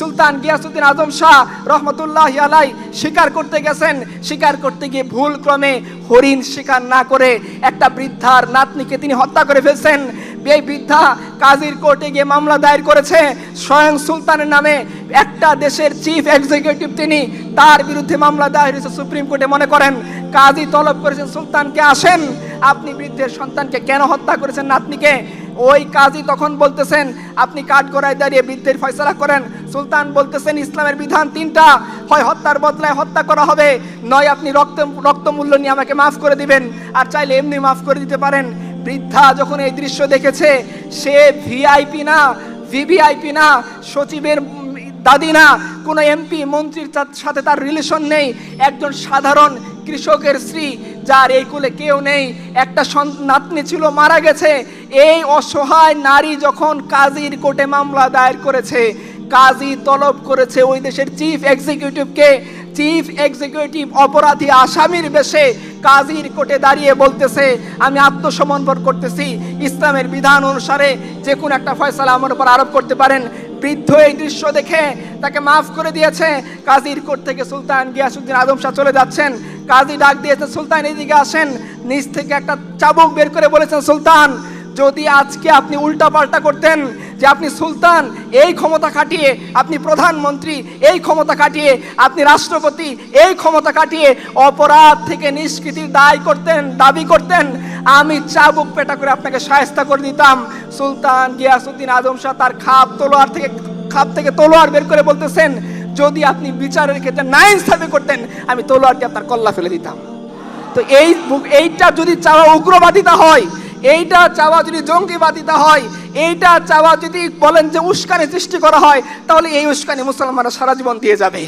সুলতান গিয়াসউদ্দিন আজম শাহ রহমতুল্লাহি আলাই শিকার করতে গেছেন। শিকার করতে গিয়ে ভুল ক্রমে হরিণ শিকার না করে একটা বৃদ্ধার নাতনিকে তিনি হত্যা করে ফেলছেন। এই বৃদ্ধা কাজীর কোর্টে গিয়ে মামলা দায়ের করেছে স্বয়ং সুলতানের নামে। একটা দেশের চিফ এক্সিকিউটিভ তিনি, তার বিরুদ্ধে মামলা দায়ের হয়েছে সুপ্রিম কোর্টে। মনে করেন কাজী তলব করেছেন সুলতানকে, আসেন আপনি বৃদ্ধের সন্তানকে কেন হত্যা করেছেন নাতনিকে। ওই কাজী তখন বলতেছেন আপনি কাঠগড়ায় দাঁড়িয়ে বৃদ্ধের ফয়সালা করেন। সুলতান বলতেছেন ইসলামের বিধান তিনটা, হয় হত্যার বদলায় হত্যা করা হবে, নয় আপনি রক্ত মূল্য নিয়ে আমাকে মাফ করে দিবেন, আর চাইলে এমনি মাফ করে দিতে পারেন। বৃদ্ধা যখন এই দৃশ্য দেখেছে, সে ভিআইপি না, ভিভিআইপি না, সচিবের দাদি না, কোনো এমপি মন্ত্রীর সাথে তার রিলেশন নেই, একজন সাধারণ কৃষকের স্ত্রী, যার এই কুলে কেউ নেই, একটা নাতনি ছিল মারা গেছে। এই অসহায় নারী যখন কাজীর কোর্টে মামলা দায়ের করেছে, কাজী তলব করেছে ওই দেশের চিফ এক্সিকিউটিভকে। চিফ এক্সিকিউটিভ অপরাধী আসামির বেশে কাজীর কোর্টে দাঁড়িয়ে বলতেছে আমি আত্মসমর্পণ করতেছি, ইসলামের বিধান অনুসারে যে কোনো একটা ফয়সালা আমার উপর আরোপ করতে পারেন। বৃদ্ধ এই দৃশ্য দেখে তাকে মাফ করে দিয়েছে। কাজীর কোর্ট থেকে সুলতান গিয়াসউদ্দিন আজম শাহ চলে যাচ্ছেন। কাজী ডাক দিয়েছে সুলতান এদিকে আসেন। নিচ থেকে একটা চাবুক বের করে বলেছেন সুলতান, যদি আজকে আপনি উল্টা পাল্টা করতেন যে আপনি সুলতান, এই ক্ষমতা খাটিয়ে আপনি প্রধানমন্ত্রী, এই ক্ষমতা খাটিয়ে আপনি রাষ্ট্রপতি, এই ক্ষমতা খাটিয়ে অপরাধ থেকে নিষ্কৃতির দাবি করতেন, আমি চাবুক পেটা করে আপনাকে শায়েস্তা করে দিতাম। সুলতান গিয়াসউদ্দিন আজম শাহ তার খাপ থেকে তলোয়ার বের করে বলতেছেন যদি আপনি বিচারের ক্ষেত্রে নাইনসাফি করতেন, আমি তলোয়ার দিয়ে আপনার কল্লা ফেলে দিতাম। তো এইটা যদি চাওয়া উগ্রবাদিতা হয়, এইটা চাওয়া যদি জঙ্গিবাদিতা হয়, এইটা চাওয়া যদি বলেন যে উস্কানি সৃষ্টি করা হয়, তাহলে এই উস্কানি মুসলমানরা সারা জীবন দিয়ে যাবে।